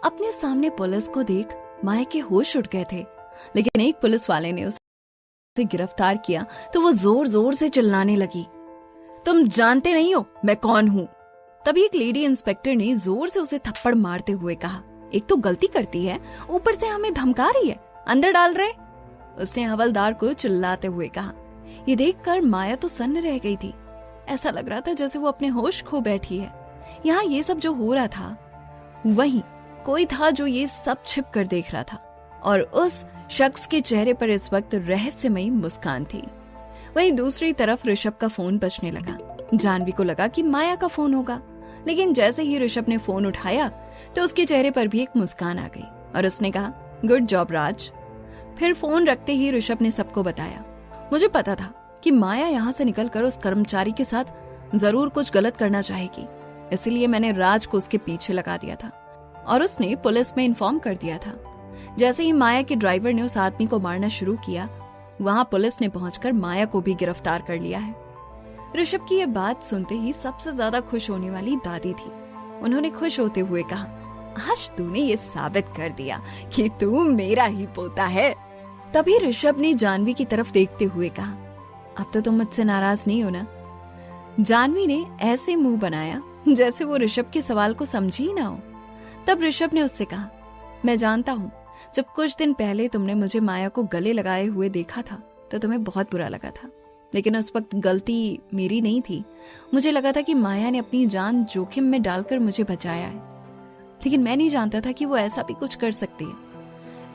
अपने सामने पुलिस को देख माया के होश उड़ गए थे, लेकिन एक पुलिस वाले ने उसे गिरफ्तार किया तो वो जोर जोर से चिल्लाने लगी, तुम जानते नहीं हो मैं कौन हूँ। तभी एक लेडी इंस्पेक्टर ने जोर से उसे थप्पड़ मारते हुए कहा, एक तो गलती करती है, ऊपर से हमें धमका रही है, अंदर डाल रहे। उसने हवलदार को चिल्लाते हुए कहा। ये देखकर माया तो सन्न रह गई थी। ऐसा लग रहा था जैसे वो अपने होश खो बैठी है। यहाँ ये सब जो हो रहा था, वहीं कोई था जो ये सब छिप कर देख रहा था, और उस शख्स के चेहरे पर इस वक्त रहस्यमयी मुस्कान थी। वहीं दूसरी तरफ ऋषभ का फोन बजने लगा। जानवी को लगा कि माया का फोन होगा, लेकिन जैसे ही ऋषभ ने फोन उठाया तो उसके चेहरे पर भी एक मुस्कान आ गई और उसने कहा, गुड जॉब राज। फिर फोन रखते ही ऋषभ ने सबको बताया, मुझे पता था कि माया यहाँ से निकलकर उस कर्मचारी के साथ जरूर कुछ गलत करना चाहेगी, इसलिए मैंने राज को उसके पीछे लगा दिया था और उसने पुलिस में इन्फॉर्म कर दिया था। जैसे ही माया के ड्राइवर ने उस आदमी को मारना शुरू किया, वहां पुलिस ने पहुंचकर माया को भी गिरफ्तार कर लिया है। ऋषभ की ये बात सुनते ही सबसे ज्यादा खुश होने वाली दादी थी। उन्होंने खुश होते हुए कहा, आज तूने ये साबित कर दिया कि तू मेरा ही पोता है। तभी ऋषभ ने जानवी की तरफ देखते हुए कहा, अब तो तुम मुझसे नाराज नहीं हो ना। जानवी ने ऐसे मुंह बनाया जैसे वो ऋषभ के सवाल को समझी ही ना हो। तब ऋषभ ने उससे कहा, मैं जानता हूँ जब कुछ दिन पहले तुमने मुझे माया को गले लगाए हुए देखा था तो तुम्हें बहुत बुरा लगा था, लेकिन उस वक्त गलती मेरी नहीं थी। मुझे लगा था कि माया ने अपनी जान जोखिम में डालकर मुझे बचाया है, लेकिन मैं नहीं जानता था कि वो ऐसा भी कुछ कर सकती है।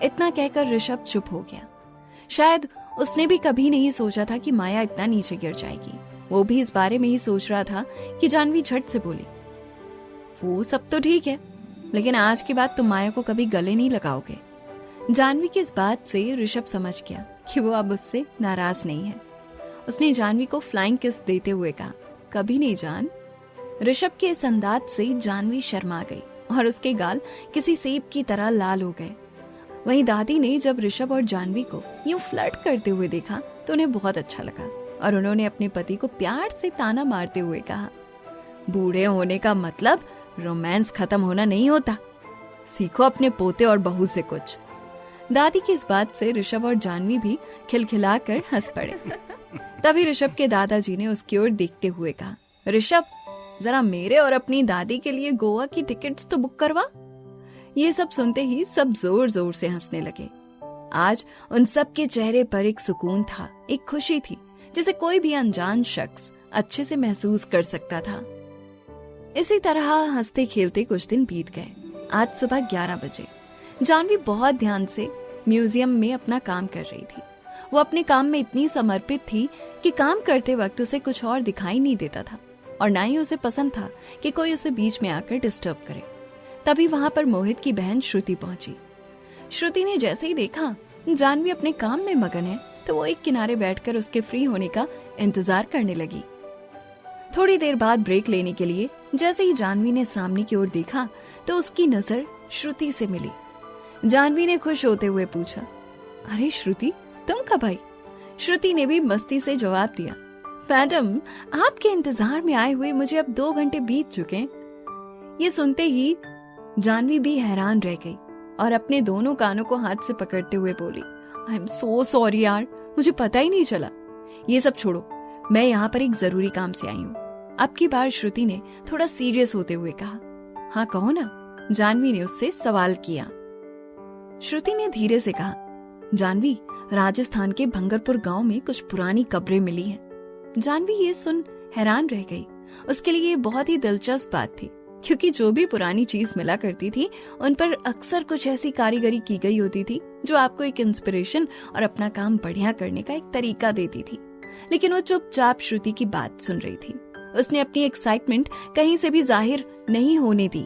इतना कहकर ऋषभ चुप हो गया। शायद उसने भी कभी नहीं सोचा था कि माया इतना नीचे गिर जाएगी। वो भी इस बारे में ही सोच रहा था कि जानवी झट से बोली, वो सब तो ठीक है, लेकिन आज के बाद तुम माया को कभी गले नहीं लगाओगे। जानवी की इस बात से ऋषभ समझ गया कि वो अब उससे नाराज नहीं है। उसने जानवी को फ्लाइंग किस देते हुए कहा, कभी नहीं जान। ऋषभ के इस अंदाज से जानवी शर्मा गई और उसके गाल किसी सेब की तरह लाल हो गए। वहीं दादी ने जब ऋषभ और जानवी को यूं फ्लर्ट करते हुए देखा तो उन्हें बहुत अच्छा लगा और उन्होंने अपने पति को प्यार से ताना मारते हुए कहा, बूढ़े होने का मतलब रोमांस खत्म होना नहीं होता, सीखो अपने पोते और बहू से कुछ। दादी की इस बात से ऋषभ और जानवी भी खिलखिलाकर हंस पड़े। तभी ऋषभ के दादाजी ने उसकी ओर देखते हुए कहा, ऋषभ जरा मेरे और अपनी दादी के लिए गोवा की टिकट्स तो बुक करवा। ये सब सुनते ही सब जोर जोर से हंसने लगे। आज उन सब के चेहरे पर एक सुकून था, एक खुशी थी जिसे कोई भी अनजान शख्स अच्छे से महसूस कर सकता था। इसी तरह हंसते खेलते कुछ दिन बीत गए। आज सुबह 11 बजे जानवी बहुत ध्यान से म्यूजियम में अपना काम कर रही थी। वो अपने काम में इतनी समर्पित थी कि काम करते वक्त उसे कुछ और दिखाई नहीं देता था और ना ही उसे पसंद था कि कोई उसे बीच में आकर डिस्टर्ब करे। तभी वहां पर मोहित की बहन श्रुति पहुंची। श्रुति ने जैसे ही देखा जानवी अपने काम में मगन है तो वो एक किनारे बैठकर उसके फ्री होने का इंतजार करने लगी। थोड़ी देर बाद ब्रेक लेने के लिए जैसे ही जानवी ने सामने की ओर देखा तो उसकी नजर श्रुति से मिली। जानवी ने खुश होते हुए पूछा, अरे श्रुति तुम कब आई? श्रुति ने भी मस्ती से जवाब दिया, मैडम आपके इंतजार में आए हुए मुझे अब 2 घंटे बीत चुके हैं। ये सुनते ही जानवी भी हैरान रह गई और अपने दोनों कानों को हाथ से पकड़ते हुए बोली, आई एम सो सॉरी यार, मुझे पता ही नहीं चला। ये सब छोड़ो, मैं यहाँ पर एक जरूरी काम से आई हूँ। अब की बार श्रुति ने थोड़ा सीरियस होते हुए कहा। हाँ कहो ना, जानवी ने उससे सवाल किया। श्रुति ने धीरे से कहा, जानवी राजस्थान के भंगरपुर गांव में कुछ पुरानी कब्रें मिली हैं। जानवी ये सुन हैरान रह गई। उसके लिए ये बहुत ही दिलचस्प बात थी, क्योंकि जो भी पुरानी चीज मिला करती थी उन पर अक्सर कुछ ऐसी कारीगरी की गई होती थी जो आपको एक इंस्पिरेशन और अपना काम बढ़िया करने का एक तरीका देती थी। लेकिन वो चुपचाप श्रुति की बात सुन रही थी। उसने अपनी एक्साइटमेंट कहीं से भी जाहिर नहीं होने दी।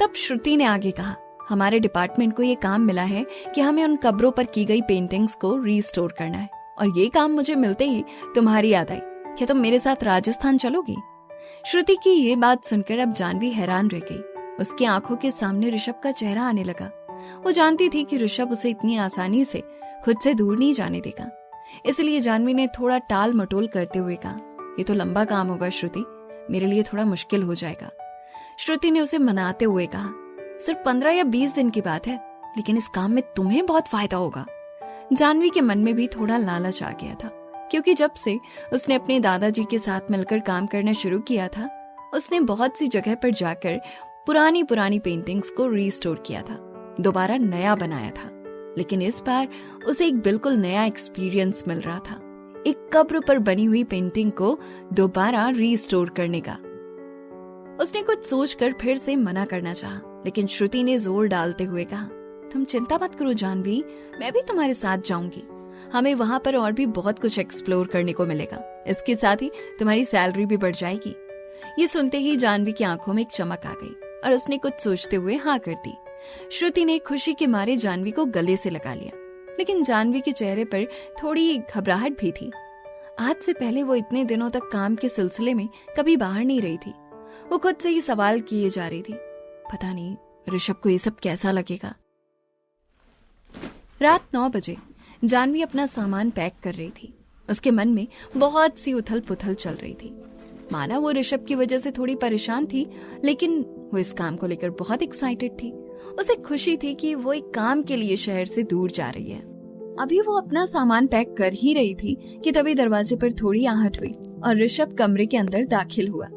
तब श्रुति ने आगे कहा, हमारे डिपार्टमेंट को ये काम मिला है कि हमें उन कब्रों पर की गई पेंटिंग्स को रीस्टोर करना है, और ये काम मुझे मिलते ही तुम्हारी याद आई। क्या तुम मेरे साथ राजस्थान चलोगी? श्रुति की ये बात सुनकर अब जानवी हैरान रह गई। उसकी आंखों के सामने ऋषभ का चेहरा आने लगा। वो जानती थी कि ऋषभ उसे इतनी आसानी से खुद से दूर नहीं जाने देगा, इसलिए जानवी ने थोड़ा टाल मटोल करते हुए कहा, ये तो लंबा काम होगा श्रुति, मेरे लिए थोड़ा मुश्किल हो जाएगा। श्रुति ने उसे मनाते हुए कहा, सिर्फ 15 या 20 दिन की बात है, लेकिन इस काम में तुम्हें बहुत फायदा होगा। जानवी के मन में भी थोड़ा लालच आ गया था, क्योंकि जब से उसने अपने दादाजी के साथ मिलकर काम करना शुरू किया था, उसने बहुत सी जगह पर जाकर पुरानी पुरानी पेंटिंग्स को रीस्टोर किया था, दोबारा नया बनाया था। लेकिन इस बार उसे एक बिल्कुल नया एक्सपीरियंस मिल रहा था, एक कब्र पर बनी हुई पेंटिंग को दोबारा रीस्टोर करने का। उसने कुछ सोचकर फिर से मना करना चाहा, लेकिन श्रुति ने जोर डालते हुए कहा, तुम चिंता मत करो जानवी, मैं भी तुम्हारे साथ जाऊंगी। हमें वहां पर और भी बहुत कुछ एक्सप्लोर करने को मिलेगा। इसके साथ ही तुम्हारी सैलरी भी बढ़ जाएगी। ये सुनते ही जानवी की आंखों में एक चमक आ गई और उसने कुछ सोचते हुए हाँ कर दी। श्रुति ने खुशी के मारे जानवी को गले से लगा लिया, लेकिन जानवी के चेहरे पर थोड़ी घबराहट भी थी। आज से पहले वो इतने दिनों तक काम के सिलसिले में कभी बाहर नहीं रही थी। वो खुद से ही सवाल किए जा रही थी, पता नहीं ऋषभ को ये सब कैसा लगेगा। रात 9 बजे जानवी अपना सामान पैक कर रही थी। उसके मन में बहुत सी उथल पुथल चल रही थी। माना वो ऋषभ की वजह से थोड़ी परेशान थी, लेकिन वो इस काम को लेकर बहुत एक्साइटेड थी। उसे खुशी थी कि वो एक काम के लिए शहर से दूर जा रही है। अभी वो अपना सामान पैक कर ही रही थी कि तभी दरवाजे पर थोड़ी आहट हुई और ऋषभ कमरे के अंदर दाखिल हुआ।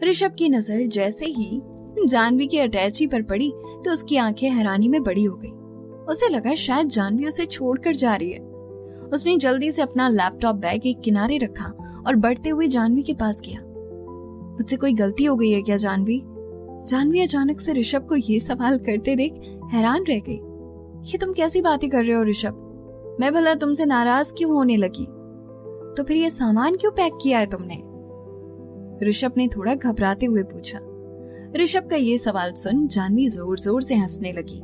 ऋषभ की नजर जैसे ही जानवी की अटैची पर पड़ी तो उसकी आंखें हैरानी में बड़ी हो गई। उसे लगा शायद जानवी उसे छोड़कर जा रही है। उसने जल्दी से अपना लैपटॉप बैग एक किनारे रखा और बढ़ते हुए जानवी के पास गया। मुझसे कोई गलती हो गई है क्या जानवी? जानवी अचानक से ऋषभ को ये सवाल करते देख हैरान रह गई। ये तुम कैसी बातें कर रहे हो ऋषभ? मैं भला तुमसे नाराज क्यों होने लगी? तो फिर ये सामान क्यों पैक किया है तुमने? ऋषभ ने थोड़ा घबराते हुए पूछा। ऋषभ का ये सवाल सुन जानवी जोर जोर से हंसने लगी।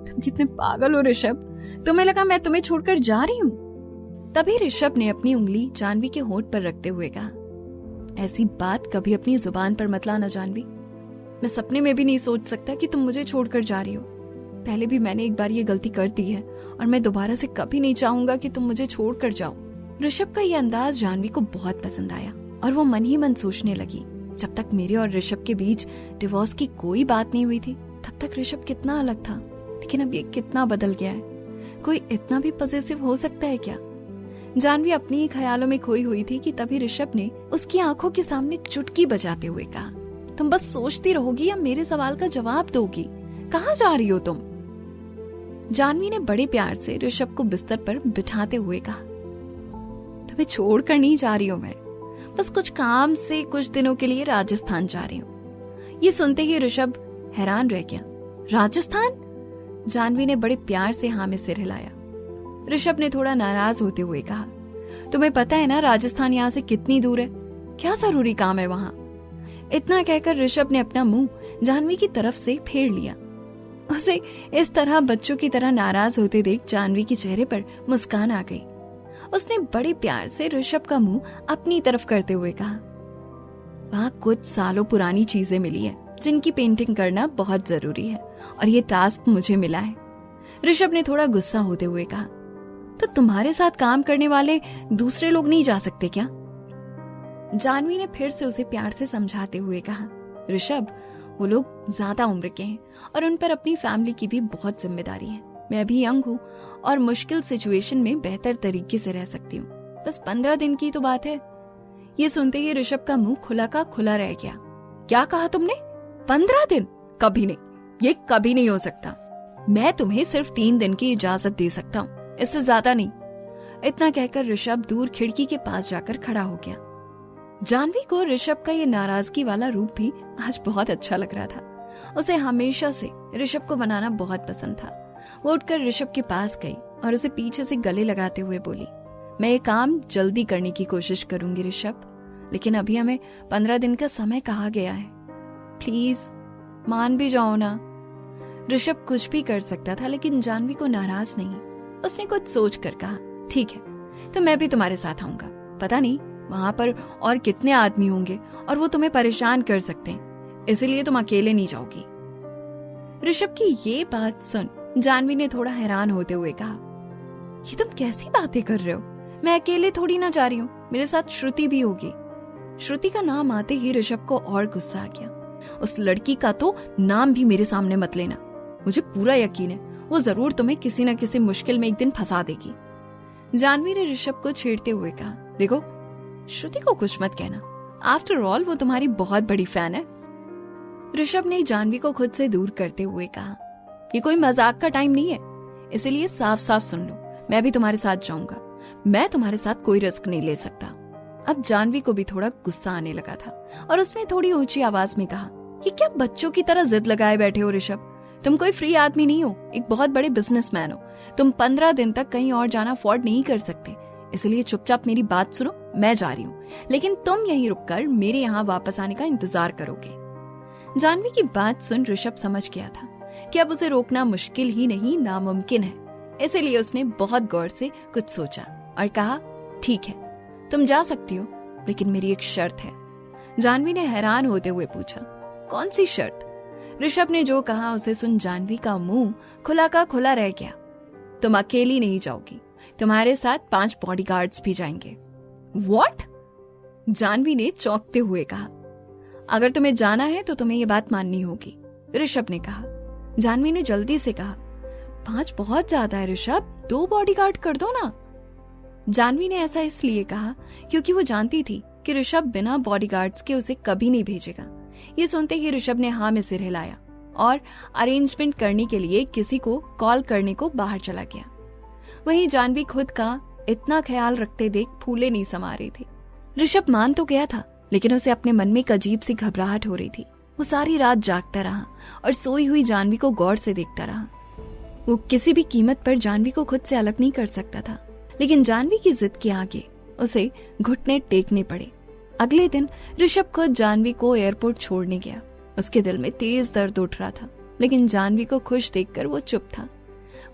तुम कितने पागल हो ऋषभ, तुम्हें लगा मैं तुम्हें छोड़कर जा रही हूँ? तभी ऋषभ ने अपनी उंगली जानवी के होंठ पर रखते हुए कहा, ऐसी बात कभी अपनी जुबान पर मत लाना जानवी। मैं सपने में भी नहीं सोच सकता कि तुम मुझे छोड़कर जा रही हो। पहले भी मैंने एक बार ये गलती कर दी है और मैं दोबारा से कभी नहीं चाहूंगा कि तुम मुझे छोड़कर जाओ। ऋषभ का ये अंदाज जानवी को बहुत पसंद आया और वो मन ही मन सोचने लगी, जब तक मेरे और ऋषभ के बीच डिवोर्स की कोई बात नहीं हुई थी तब तक ऋषभ कितना अलग था, लेकिन अब ये कितना बदल गया है। कोई इतना भी पॉसेसिव हो सकता है क्या? जानवी अपनी ही ख्यालों में खोई हुई थी कि तभी ऋषभ ने उसकी आंखों के सामने चुटकी बजाते हुए कहा, तुम बस सोचती रहोगी या मेरे सवाल का जवाब दोगी? कहाँ जा रही हो तुम? जानवी ने बड़े प्यार से ऋषभ को बिस्तर पर बिठाते हुए कहा, तुम्हें छोड़कर नहीं जा रही हूं मैं, बस कुछ काम से कुछ दिनों के लिए राजस्थान जा रही हूँ। ये सुनते ही ऋषभ हैरान रह गया। राजस्थान? जानवी ने बड़े प्यार से हाँ में सिर हिलाया। ऋषभ ने थोड़ा नाराज होते हुए कहा, तुम्हें पता है ना राजस्थान यहाँ से कितनी दूर है? क्या जरूरी काम है वहाँ? इतना कहकर ऋषभ ने अपना मुंह जानवी की तरफ से फेर लिया। उसे इस तरह बच्चों की तरह नाराज होते देख जानवी के चेहरे पर मुस्कान आ गई। उसने बड़े प्यार से ऋषभ का मुंह अपनी तरफ करते हुए कहा, वहाँ कुछ सालों पुरानी चीजें मिली है जिनकी पेंटिंग करना बहुत जरूरी है और ये टास्क मुझे मिला है। ऋषभ ने थोड़ा गुस्सा होते हुए कहा, तो तुम्हारे साथ काम करने वाले दूसरे लोग नहीं जा सकते क्या? जानवी ने फिर से उसे प्यार से समझाते हुए कहा, ऋषभ वो लोग ज्यादा उम्र के हैं और उन पर अपनी फैमिली की भी बहुत जिम्मेदारी है। मैं भी यंग हूँ और मुश्किल सिचुएशन में बेहतर तरीके से रह सकती हूँ। बस 15 दिन की तो बात है। ये सुनते ही ऋषभ का मुंह खुला का खुला रह गया। क्या कहा तुमने? 15 दिन? कभी नहीं, ये कभी नहीं हो सकता। मैं तुम्हें सिर्फ 3 दिन की इजाजत दे सकता हूँ, इससे ज्यादा नहीं। इतना कहकर ऋषभ दूर खिड़की के पास जाकर खड़ा हो गया। जानवी को ऋषभ का ये नाराजगी वाला रूप भी आज बहुत अच्छा लग रहा था। उसे हमेशा से ऋषभ को बनाना बहुत पसंद था। वो उठकर ऋषभ के पास गई और उसे पीछे से गले लगाते हुए बोली, मैं ये काम जल्दी करने की कोशिश करूंगी ऋषभ, लेकिन अभी हमें 15 दिन का समय कहा गया है। प्लीज मान भी जाओ ना। ऋषभ कुछ भी कर सकता था, लेकिन जानवी को नाराज नहीं। उसने कुछ सोच कर कहा, ठीक है तो मैं भी तुम्हारे साथ आऊंगा। पता नहीं वहां पर और कितने आदमी होंगे और वो तुम्हें परेशान कर सकते हैं, इसीलिए तुम अकेले नहीं जाओगी। ऋषभ की ये बात सुन जानवी ने थोड़ा हैरान होते हुए कहा, ये तुम कैसी बातें कर रहे हो? मैं अकेले थोड़ी ना जा रही हूँ, मेरे साथ श्रुति भी होगी। श्रुति का नाम आते ही ऋषभ को और गुस्सा आ गया। उस लड़की का तो नाम भी मेरे सामने मत लेना, मुझे पूरा यकीन है वो जरूर तुम्हें किसी न किसी मुश्किल में एक दिन फंसा देगी। जानवी ने ऋषभ को छेड़ते हुए कहा, देखो श्रुति को कुछ मत कहना, आफ्टर ऑल वो तुम्हारी बहुत बड़ी फैन है। ऋषभ ने जानवी को खुद से दूर करते हुए कहा, ये कोई मजाक का टाइम नहीं है, इसलिए साफ साफ सुन लो, मैं भी तुम्हारे साथ जाऊंगा, मैं तुम्हारे साथ कोई रिस्क नहीं ले सकता। अब जानवी को भी थोड़ा गुस्सा आने लगा था और उसने थोड़ी ऊंची आवाज में कहा, कि क्या बच्चों की तरह जिद लगाए बैठे हो ऋषभ, तुम कोई फ्री आदमी नहीं हो, एक बहुत बड़े बिजनेसमैन हो, तुम 15 दिन तक कहीं और जाना अफोर्ड नहीं कर सकते, इसलिए चुपचाप मेरी बात सुनो, मैं जा रही हूँ, लेकिन तुम यहीं रुककर मेरे यहाँ वापस आने का इंतजार करोगे। जानवी की बात सुन ऋषभ समझ गया था कि अब उसे रोकना मुश्किल ही नहीं नामुमकिन है, इसलिए उसने बहुत गौर से कुछ सोचा और कहा, ठीक है तुम जा सकती हो, लेकिन मेरी एक शर्त है। जानवी ने हैरान होते हुए पूछा, कौन सी शर्त? ऋषभ ने जो कहा उसे सुन जानवी का मुंह खुला का खुला रह गया। तुम अकेली नहीं जाओगी, तुम्हारे साथ 5 बॉडीगार्ड्स भी जाएंगे। व्हाट? जानवी ने चौंकते हुए कहा, अगर तुम्हें जाना है तो तुम्हें ये बात माननी होगी, ऋषभ ने कहा। जानवी ने जल्दी से कहा, 5 बहुत ज्यादा है ऋषभ, 2 बॉडीगार्ड कर दो ना। जानवी ने ऐसा इसलिए कहा क्योंकि वो जानती थी कि ऋषभ बिना बॉडीगार्ड्स के उसे कभी नहीं भेजेगा। ये सुनते ही ऋषभ ने हाँ में सिर हिलाया और अरेंजमेंट करने के लिए किसी को कॉल करने को बाहर चला गया। वहीं जानवी खुद का इतना ख्याल रखते देख फूले नहीं समा रही थी। ऋषभ मान तो गया था, लेकिन उसे अपने मन में एक अजीब सी घबराहट हो रही थी। वो सारी रात जागता रहा और सोई हुई जानवी को गौर से देखता रहा। वो किसी भी कीमत पर जानवी को खुद से अलग नहीं कर सकता था, लेकिन जानवी की जिद के आगे उसे घुटने टेकने पड़े। अगले दिन ऋषभ खुद जानवी को एयरपोर्ट छोड़ने गया। उसके दिल में तेज दर्द उठ रहा था, लेकिन जानवी को खुश देखकर वो चुप था।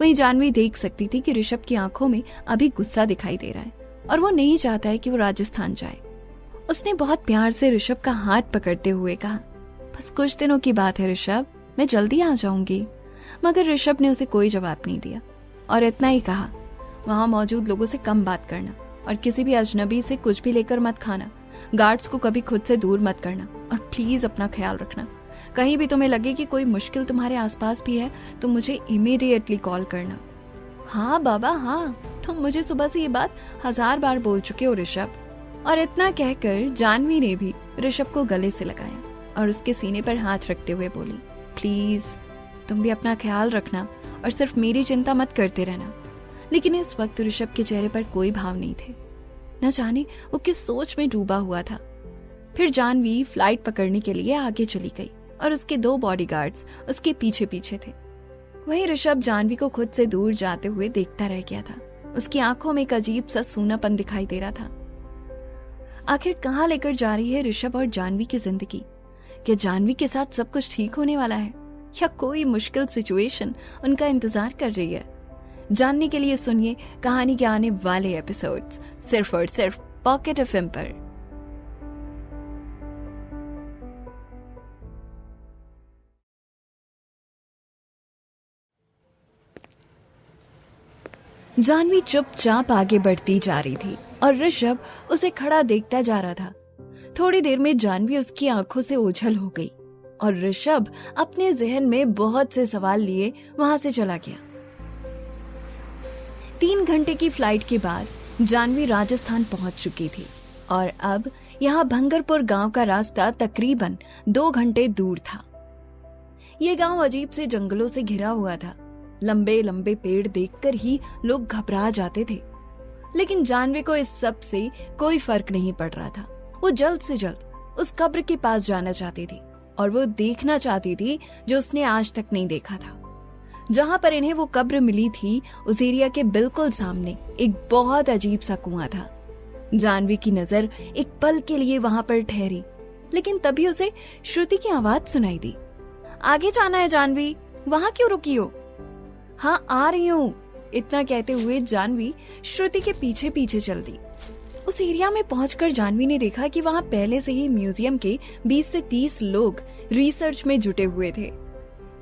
वहीं जानवी देख सकती थी कि ऋषभ की आंखों में अभी गुस्सा दिखाई दे रहा है और वो नहीं चाहता है कि वो राजस्थान जाए। उसने बहुत प्यार से ऋषभ का हाथ पकड़ते हुए कहा, बस कुछ दिनों की बात है ऋषभ, मैं जल्दी आ जाऊंगी। मगर ऋषभ ने उसे कोई जवाब नहीं दिया और इतना ही कहा, वहां मौजूद लोगों से कम बात करना और किसी भी अजनबी से कुछ भी लेकर मत खाना, गार्ड्स को कभी खुद से दूर मत करना और प्लीज अपना ख्याल रखना। कहीं भी तुम्हें लगे कि कोई मुश्किल तुम्हारे आसपास भी है तो मुझे इमीडिएटली कॉल करना। हाँ बाबा हाँ, तुम मुझे सुबह से ये बात 1000 बार बोल चुके हो ऋषभ। और इतना कहकर जानवी ने भी ऋषभ को गले से लगाया और उसके सीने पर हाथ रखते हुए बोली, प्लीज तुम भी अपना ख्याल रखना और सिर्फ मेरी चिंता मत करते रहना। लेकिन इस वक्त ऋषभ के चेहरे पर कोई भाव नहीं थे, न जाने वो किस सोच में डूबा हुआ था। फिर जानवी फ्लाइट पकड़ने के लिए आगे चली गई और उसके 2 बॉडीगार्ड्स उसके पीछे पीछे थे। वहीं ऋषभ जानवी को खुद से दूर जाते हुए देखता रह गया था। उसकी आंखों में एक अजीब सा सूनापन दिखाई दे रहा था। आखिर कहाँ लेकर जा रही है ऋषभ और जानवी की जिंदगी? क्या जानवी के साथ सब कुछ ठीक होने वाला है या कोई मुश्किल सिचुएशन उनका इंतजार कर रही है? जानने के लिए सुनिए कहानी के आने वाले एपिसोड्स सिर्फ और सिर्फ पॉकेट एफएम पर। जानवी चुपचाप आगे बढ़ती जा रही थी और ऋषभ उसे खड़ा देखता जा रहा था। थोड़ी देर में जानवी उसकी आंखों से ओझल हो गई और ऋषभ अपने जहन में बहुत से सवाल लिए वहां से चला गया। 3 घंटे की फ्लाइट के बाद जानवी राजस्थान पहुंच चुकी थी और अब यहाँ भंगरपुर गांव का रास्ता तकरीबन 2 घंटे दूर था। ये गांव अजीब से जंगलों से घिरा हुआ था। लंबे लंबे पेड़ देखकर ही लोग घबरा जाते थे, लेकिन जानवी को इस सब से कोई फर्क नहीं पड़ रहा था। वो जल्द से जल्द उस कब्र के पास जाना चाहती थी और वो देखना चाहती थी जो उसने आज तक नहीं देखा था। जहां पर इन्हें वो कब्र मिली थी उस एरिया के बिल्कुल सामने एक बहुत अजीब सा कुआं था। जानवी की नजर एक पल के लिए वहां पर ठहरी, लेकिन तभी उसे श्रुति की आवाज सुनाई दी। आगे जाना है जानवी, वहां क्यों रुकी हो? हाँ आ रही हूँ, इतना कहते हुए जानवी श्रुति के पीछे पीछे चल दी। उस एरिया में पहुंचकर जानवी ने देखा कि वहां पहले से ही म्यूजियम के 20 से 30 लोग रिसर्च में जुटे हुए थे।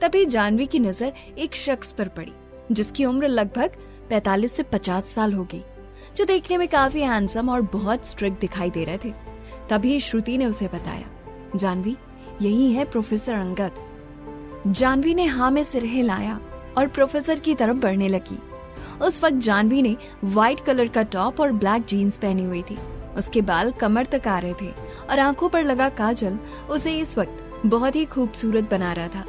तभी जानवी की नजर एक शख्स पर पड़ी जिसकी उम्र लगभग 45 से 50 साल होगी, जो देखने में काफी हैंडसम और बहुत स्ट्रिक्ट दिखाई दे रहे थे। तभी श्रुति ने उसे बताया, जानवी यही है प्रोफेसर अंगद। जानवी ने हाँ में सिर हिलाया और प्रोफेसर की तरफ बढ़ने लगी। उस वक्त जानवी ने व्हाइट कलर का टॉप और ब्लैक जीन्स पहनी हुई थी। उसके बाल कमर तक आ रहे थे और आंखों पर लगा काजल उसे इस वक्त बहुत ही खूबसूरत बना रहा था।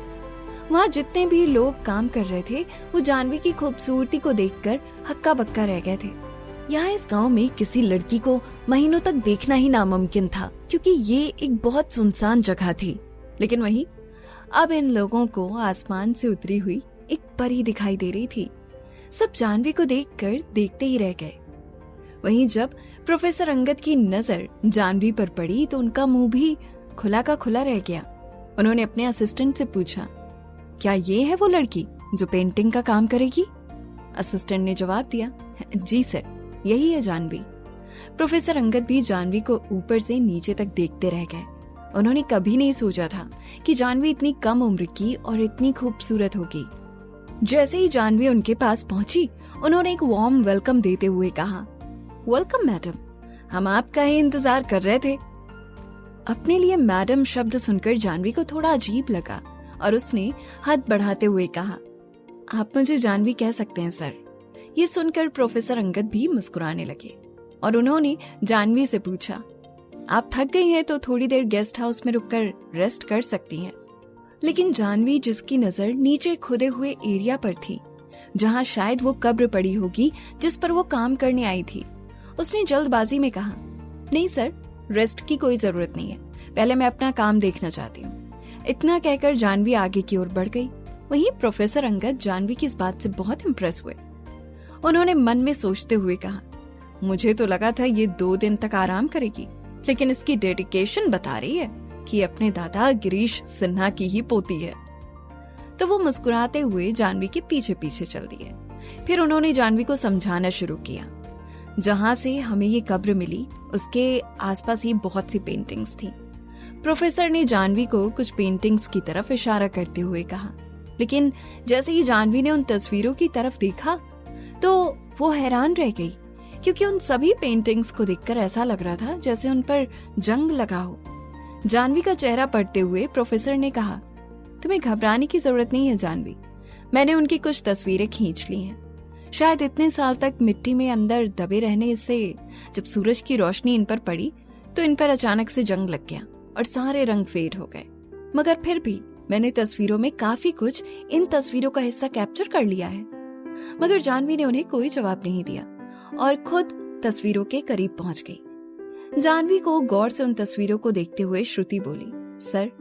वहाँ जितने भी लोग काम कर रहे थे वो जानवी की खूबसूरती को देखकर हक्का बक्का रह गए थे। यहाँ इस गांव में किसी लड़की को महीनों तक देखना ही नामुमकिन था, क्योंकि ये एक बहुत सुनसान जगह थी। लेकिन वहीं अब इन लोगों को आसमान से उतरी हुई एक परी दिखाई दे रही थी। सब जानवी को देखकर देखते ही रह गए। वहीं जब प्रोफेसर अंगद की नजर जानवी पर पड़ी तो उनका मुंह भी खुला का खुला रह गया। उन्होंने अपने असिस्टेंट से पूछा, क्या ये है वो लड़की जो पेंटिंग का काम करेगी? असिस्टेंट ने जवाब दिया, जी सर, यही है जानवी। प्रोफेसर अंगद भी जानवी को ऊपर से नीचे तक देखते रह गए। उन्होंने कभी नहीं सोचा था कि जानवी इतनी कम उम्र की और इतनी खूबसूरत होगी। जैसे ही जानवी उनके पास पहुंची, उन्होंने एक वार्म वेलकम देते हुए कहा, वेलकम मैडम, हम आपका ही इंतजार कर रहे थे। अपने लिए मैडम शब्द सुनकर जानवी को थोड़ा अजीब लगा और उसने हाथ बढ़ाते हुए कहा, आप मुझे जानवी कह सकते हैं सर। ये सुनकर प्रोफेसर अंगद भी मुस्कुराने लगे और उन्होंने जानवी से पूछा, आप थक गई हैं तो थोड़ी देर गेस्ट हाउस में रुककर रेस्ट कर सकती हैं। लेकिन जानवी, जिसकी नजर नीचे खुदे हुए एरिया पर थी जहां शायद वो कब्र पड़ी होगी जिस पर वो काम करने आई थी, उसने जल्दबाजी में कहा, नहीं सर, रेस्ट की कोई जरूरत नहीं है, पहले मैं अपना काम देखना चाहती हूँ। इतना कहकर जानवी आगे की ओर बढ़ गई। वहीं प्रोफेसर अंगद जानवी की इस बात से बहुत इम्प्रेस हुए। उन्होंने मन में सोचते हुए कहा, मुझे तो लगा था ये 2 दिन तक आराम करेगी, लेकिन इसकी डेडिकेशन बता रही है कि अपने दादा गिरीश सिन्हा की ही पोती है। तो वो मुस्कुराते हुए जानवी के पीछे पीछे चल दिए। फिर उन्होंने जानवी को समझाना शुरू किया, जहां से हमें ये कब्र मिली उसके आसपास ही बहुत सी पेंटिंग्स थी। प्रोफेसर ने जानवी को कुछ पेंटिंग्स की तरफ इशारा करते हुए कहा, लेकिन जैसे ही जानवी ने उन तस्वीरों की तरफ देखा तो वो हैरान रह गई, क्योंकि उन सभी पेंटिंग्स को देखकर ऐसा लग रहा था जैसे उन पर जंग लगा हो। जानवी का चेहरा पड़ते हुए प्रोफेसर ने कहा, तुम्हें घबराने की जरूरत नहीं है जानवी, मैंने उनकी कुछ तस्वीरें खींच ली हैं। शायद इतने साल तक मिट्टी में अंदर दबे रहने से जब सूरज की रोशनी इन पर पड़ी तो इन पर अचानक से जंग लग गया और सारे रंग फेड हो गए। मगर फिर भी मैंने तस्वीरों में काफी कुछ इन तस्वीरों का हिस्सा कैप्चर कर लिया है। मगर जानवी ने उन्हें कोई जवाब नहीं दिया और खुद तस्वीरों के करीब पहुंच गई। जानवी को गौर से उन तस्वीरों को देखते हुए श्रुति बोली, सर,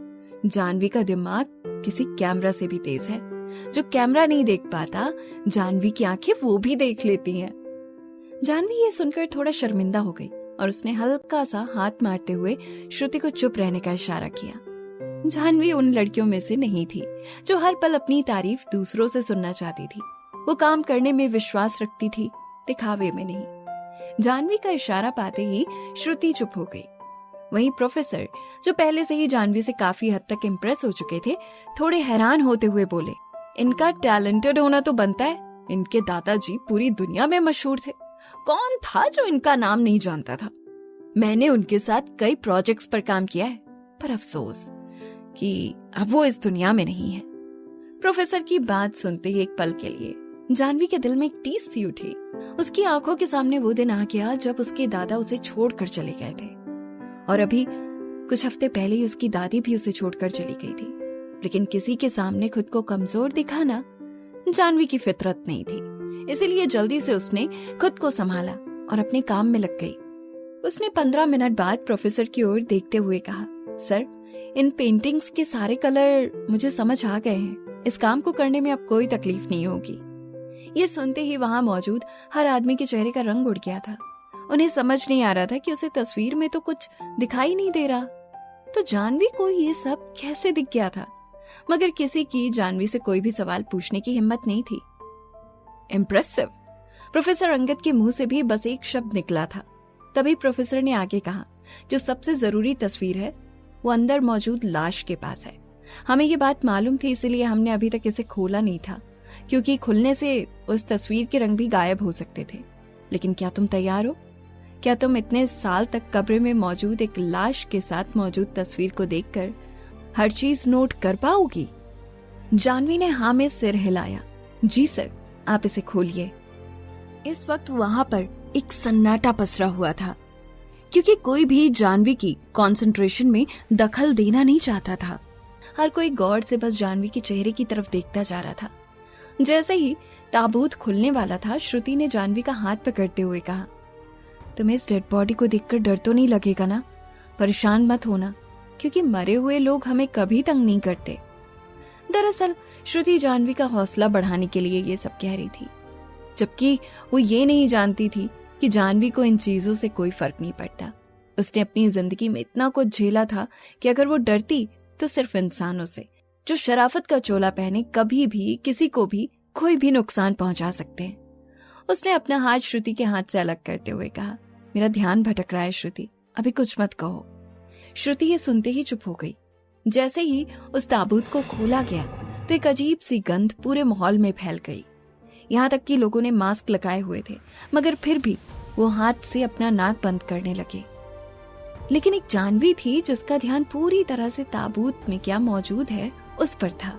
जानवी का दिमाग किसी कैमरा से भी तेज है। जो कैमरा नहीं देख पाता, जानवी की आंखें वो भी देख लेती हैं। जानवी ये सुनकर थोड़ा शर्मिंदा हो गई और उसने हल्का सा हाथ मारते हुए श्रुति को चुप रहने का इशारा किया। जानवी उन लड़कियों में से नहीं थी जो हर पल अपनी तारीफ दूसरों से सुनना चाहती थी। वो काम करने में विश्वास रखती थी, दिखावे में नहीं। जानवी का इशारा पाते ही श्रुति चुप हो गई। वहीं प्रोफेसर, जो पहले से ही जानवी से काफी हद तक इम्प्रेस हो चुके थे, थोड़े हैरान होते हुए बोले, इनका टैलेंटेड होना तो बनता है, इनके दादाजी पूरी दुनिया में मशहूर थे, कौन था जो इनका नाम नहीं जानता था। मैंने उनके साथ कई प्रोजेक्ट्स पर काम किया है, पर अफसोस कि अब वो इस दुनिया में नहीं है। प्रोफेसर की बात सुनते ही एक पल के लिए जानवी के दिल में एक टीस सी उठी। उसकी आंखों के सामने वो दिन आ गया जब उसके दादा उसे छोड़कर चले गए थे, और अभी कुछ हफ्ते पहले ही उसकी दादी भी उसे छोड़कर चली गई थी। लेकिन किसी के सामने खुद को कमजोर दिखाना जानवी की फितरत नहीं थी, इसीलिए जल्दी से उसने खुद को संभाला और अपने काम में लग गई। उसने 15 मिनट बाद प्रोफेसर की ओर देखते हुए कहा, सर, इन पेंटिंग्स के सारे कलर मुझे समझ आ गए हैं, इस काम को करने में अब कोई तकलीफ नहीं होगी। ये सुनते ही वहां मौजूद हर आदमी के चेहरे का रंग उड़ गया था। उन्हें समझ नहीं आ रहा था कि उसे तस्वीर में तो कुछ दिखाई नहीं दे रहा, तो जानवी को ये सब कैसे दिख गया था। मगर किसी की जानवी से कोई भी सवाल पूछने की हिम्मत नहीं थी। इम्प्रेसिव। प्रोफेसर अंगद के मुंह से भी बस एक शब्द निकला था। तभी प्रोफेसर ने आगे कहा, जो सबसे जरूरी तस्वीर है वो अंदर मौजूद लाश के पास है। हमें ये बात मालूम थी, इसीलिए हमने अभी तक इसे खोला नहीं था, क्योंकि खुलने से उस तस्वीर के रंग भी गायब हो सकते थे। लेकिन क्या तुम तैयार हो? क्या तुम इतने साल तक कब्र में मौजूद एक लाश के साथ मौजूद तस्वीर को देखकर हर चीज नोट कर पाओगी? जानवी ने हाँ में सिर हिलाया। जी सर, आप इसे खोलिए। इस वक्त वहां पर एक सन्नाटा पसरा हुआ था, क्योंकि कोई भी जानवी की कंसंट्रेशन में दखल देना नहीं चाहता था। हर कोई गौर से बस जानवी के चेहरे की तरफ देखता जा रहा था। जैसे ही ताबूत खुलने वाला था, श्रुति ने जानवी का हाथ पकड़ते हुए कहा, तुम्हें इस डेड बॉडी को देखकर डर तो नहीं लगेगा ना? परेशान मत होना, क्योंकि मरे हुए लोग हमें कभी तंग नहीं करते। दरअसल श्रुति जानवी का हौसला बढ़ाने के लिए ये सब कह रही थी, जबकि वो ये नहीं जानती थी कि जानवी को इन चीजों से कोई फर्क नहीं पड़ता। उसने अपनी जिंदगी में इतना कुछ झेला था कि अगर वो डरती तो सिर्फ इंसानों से, जो शराफत का चोला पहने कभी भी किसी को भी कोई भी नुकसान पहुंचा सकते हैं। उसने अपना हाथ श्रुति के हाथ से अलग करते हुए कहा, मेरा ध्यान भटक रहा है श्रुति, अभी कुछ मत कहो। श्रुति ये सुनते ही चुप हो गई। जैसे ही उस ताबूत को खोला गया तो एक अजीब सी गंध पूरे माहौल में फैल गई। यहाँ तक कि लोगों ने मास्क लगाए हुए थे, मगर फिर भी वो हाथ से अपना नाक बंद करने लगे। लेकिन एक जानवी थी जिसका ध्यान पूरी तरह से ताबूत में क्या मौजूद है उस पर था।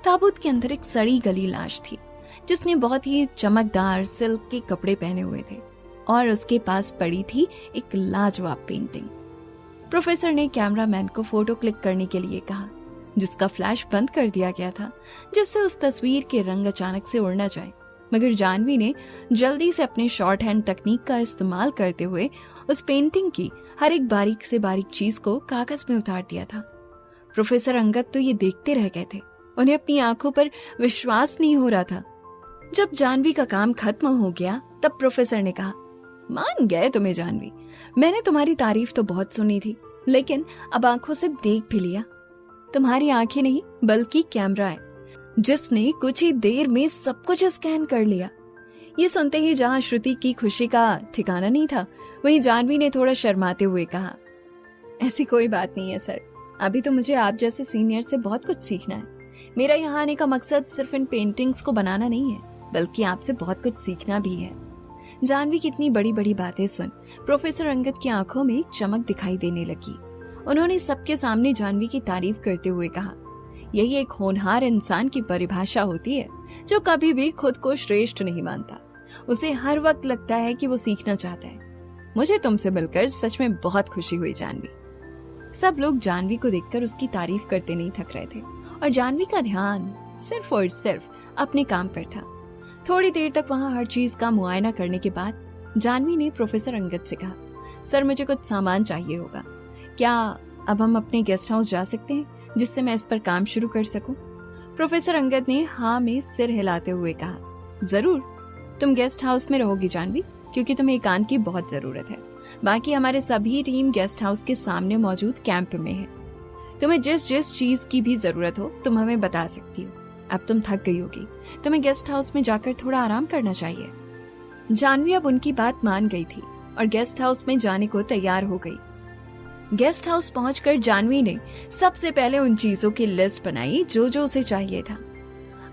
ताबूत के अंदर एक सड़ी गली लाश थी, जिसने बहुत ही चमकदार सिल्क के कपड़े पहने हुए थे, और उसके पास पड़ी थी एक लाजवाब पेंटिंग। प्रोफेसर ने कैमरामैन को फोटो क्लिक करने के लिए कहा, जिसका फ्लैश बंद कर दिया गया था, जिससे उस तस्वीर के रंग अचानक से उड़ न जाए। मगर जानवी ने जल्दी से अपने शॉर्ट हैंड तकनीक का इस्तेमाल करते हुए उस पेंटिंग की हर एक बारीक से बारीक चीज को कागज में उतार दिया था। प्रोफेसर अंगद तो ये देखते रह गए थे, उन्हें अपनी आंखों पर विश्वास नहीं हो रहा था। जब जानवी का काम खत्म हो गया तब प्रोफेसर ने कहा, मान गए तुम्हें जानवी, मैंने तुम्हारी तारीफ तो बहुत सुनी थी, लेकिन अब आंखों से देख भी लिया। तुम्हारी आंखें नहीं बल्कि कैमरा है, जिसने कुछ ही देर में सब कुछ स्कैन कर लिया। ये सुनते ही जहां श्रुति की खुशी का ठिकाना नहीं था, वहीं जानवी ने थोड़ा शर्माते हुए कहा, ऐसी कोई बात नहीं है सर, अभी तो मुझे आप जैसे सीनियर से बहुत कुछ सीखना है। मेरा यहाँ आने का मकसद सिर्फ इन पेंटिंग्स को बनाना नहीं है, बल्कि आपसे बहुत कुछ सीखना भी है। जानवी की इतनी बड़ी बड़ी बातें सुन प्रोफेसर अंगद की आंखों में चमक दिखाई देने लगी। उन्होंने सबके सामने जानवी की तारीफ करते हुए कहा, यही एक होनहार इंसान की परिभाषा होती है, जो कभी भी खुद को श्रेष्ठ नहीं मानता। उसे हर वक्त लगता है कि वो सीखना चाहता है। मुझे तुमसे मिलकर सच में बहुत खुशी हुई जानवी। सब लोग जानवी को देखकर उसकी तारीफ करते नहीं थक रहे थे, और जानवी का ध्यान सिर्फ और सिर्फ अपने काम पर था। थोड़ी देर तक वहाँ हर चीज का मुआयना करने के बाद जानवी ने प्रोफेसर अंगद से कहा, सर मुझे कुछ सामान चाहिए होगा, क्या अब हम अपने गेस्ट हाउस जा सकते हैं, जिससे मैं इस पर काम शुरू कर सकूं? प्रोफेसर अंगद ने हाँ में सिर हिलाते हुए कहा, जरूर, तुम गेस्ट हाउस में रहोगी जानवी, क्योंकि तुम्हें एकांत की बहुत जरूरत है। बाकी हमारे सभी टीम गेस्ट हाउस के सामने मौजूद कैंप में है। तुम्हें जिस जिस चीज की भी जरूरत हो तुम हमें बता सकती हो। अब तुम थक गई होगी, तुम्हें गेस्ट हाउस में जाकर थोड़ा आराम करना चाहिए। जानवी अब उनकी बात मान गई थी और गेस्ट हाउस में जाने को तैयार हो गई। गेस्ट हाउस पहुंचकर जानवी ने सबसे पहले उन चीजों की लिस्ट बनाई जो जो उसे चाहिए था।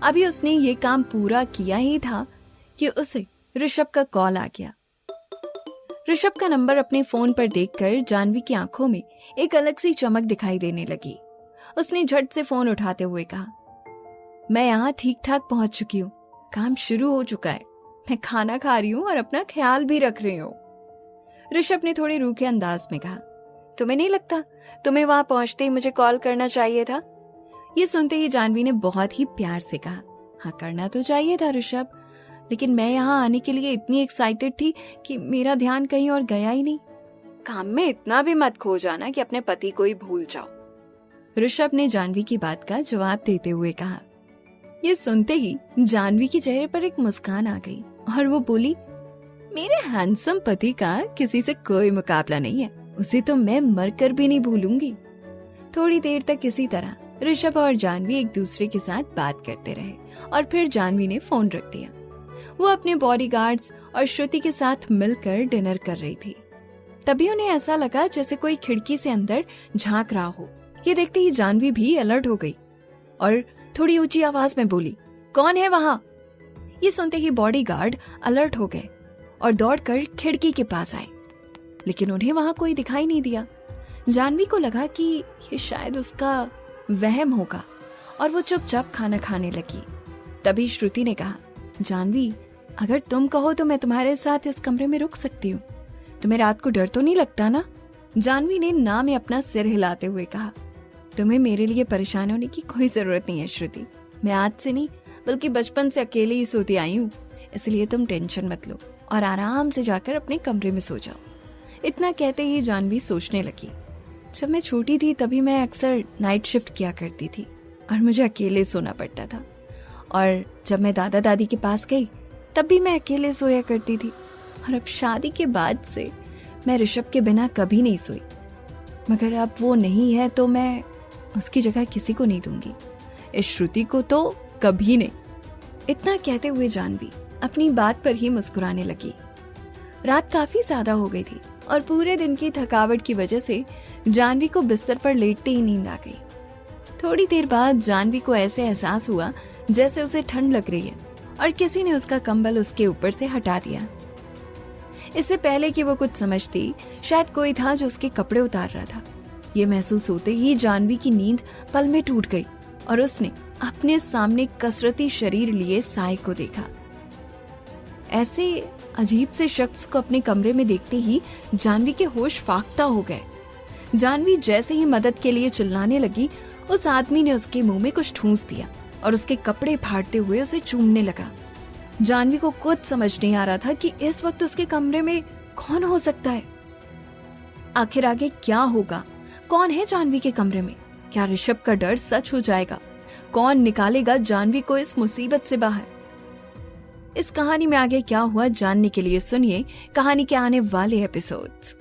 अभी उसने ये काम पूरा किया ही था कि उसे ऋषभ का कॉल आ गया। ऋषभ का नंबर अपने फोन पर देखकर जानवी की आंखों में एक अलग सी चमक दिखाई देने लगी। उसने झट से फोन उठाते हुए कहा, मैं यहाँ ठीक ठाक पहुंच चुकी हूँ, काम शुरू हो चुका है, मैं खाना खा रही हूँ और अपना ख्याल भी रख रही हूँ। ऋषभ ने थोड़े रूखे अंदाज में कहा, तुम्हें नहीं लगता तुम्हें वहां पहुंचते ही मुझे कॉल करना चाहिए था? ये सुनते ही जानवी ने बहुत ही प्यार से कहा, हाँ करना तो चाहिए था ऋषभ, लेकिन मैं यहाँ आने के लिए इतनी एक्साइटेड थी कि मेरा ध्यान कहीं और गया ही नहीं। काम में इतना भी मत खो जाना कि अपने पति को ही भूल जाओ, ऋषभ ने जानवी की बात का जवाब देते हुए कहा। ये सुनते ही जानवी के चेहरे पर एक मुस्कान आ गई और वो बोली, मेरे हैंडसम पति का किसी से कोई मुकाबला नहीं है, उसे तो मैं मरकर भी नहीं भूलूंगी। थोड़ी देर तक इसी तरह ऋषभ और जानवी एक दूसरे के साथ बात करते रहे और फिर जानवी ने फोन रख दिया। वो अपने बॉडीगार्ड्स और श्रुति के साथ मिलकर डिनर कर रही थी। तभी उन्हें ऐसा लगा जैसे कोई खिड़की से अंदर झांक रहा हो। ये देखते ही जानवी भी अलर्ट हो गई और थोड़ी ऊंची आवाज में बोली, कौन है वहां? ये सुनते ही बॉडीगार्ड अलर्ट हो गए और दौड़कर खिड़की के पास आए, लेकिन उन्हें वहां कोई दिखाई नहीं दिया। जानवी को लगा कि ये शायद उसका वहम होगा और वो चुपचाप खाना खाने लगी। तभी श्रुति ने कहा, जानवी, अगर तुम कहो तो मैं तुम्हारे साथ इस कमरे में रुक सकती हूँ। तुम्हें रात को डर तो नहीं लगता ना? जानवी ने ना में अपना सिर हिलाते हुए कहा, तुम्हें मेरे लिए परेशान होने की कोई जरूरत नहीं है श्रुति। मैं आज से नहीं बल्कि बचपन से अकेले ही सोती आई हूँ, इसलिए तुम टेंशन मत लो और आराम से जाकर अपने कमरे में सो जाओ। इतना कहते ही जानवी सोचने लगी, जब मैं छोटी थी तभी मैं अक्सर नाइट शिफ्ट किया करती थी और मुझे अकेले सोना पड़ता था, और जब मैं दादा दादी के पास गई तब भी मैं अकेले सोया करती थी, और अब शादी के बाद से मैं ऋषभ के बिना कभी नहीं सोई। मगर अब वो नहीं है तो मैं उसकी जगह किसी को नहीं दूंगी, इस श्रुति को तो कभी नहीं। इतना कहते हुए जानवी अपनी बात पर ही मुस्कुराने लगी। रात काफी ज्यादा हो गई थी और पूरे दिन की थकावट की वजह से जानवी को बिस्तर पर लेटते ही नींद आ गई। थोड़ी देर बाद जानवी को ऐसे एहसास हुआ जैसे उसे ठंड लग रही है और किसी ने उसका कंबल उसके ऊपर से हटा दिया। इससे पहले कि वो कुछ समझती, शायद कोई था जो उसके कपड़े उतार रहा था। ये महसूस होते ही जानवी की नींद पल में टूट गई और उसने अपने सामने कसरती शरीर लिए साय को देखा। ऐसे अजीब से शख्स को अपने कमरे में देखते ही जानवी के होश फाख्ता हो गए। जानवी जैसे ही मदद के लिए चिल्लाने लगी, उस आदमी ने उसके मुंह में कुछ ठूंस दिया और उसके कपड़े फाड़ते हुए उसे चूमने लगा। जानवी को कुछ समझ नहीं आ रहा था कि इस वक्त उसके कमरे में कौन हो सकता है। आखिर आगे क्या होगा? कौन है जानवी के कमरे में? क्या ऋषभ का डर सच हो जाएगा? कौन निकालेगा जानवी को इस मुसीबत से बाहर? इस कहानी में आगे क्या हुआ जानने के लिए सुनिए कहानी के आने वाले एपिसोड्स।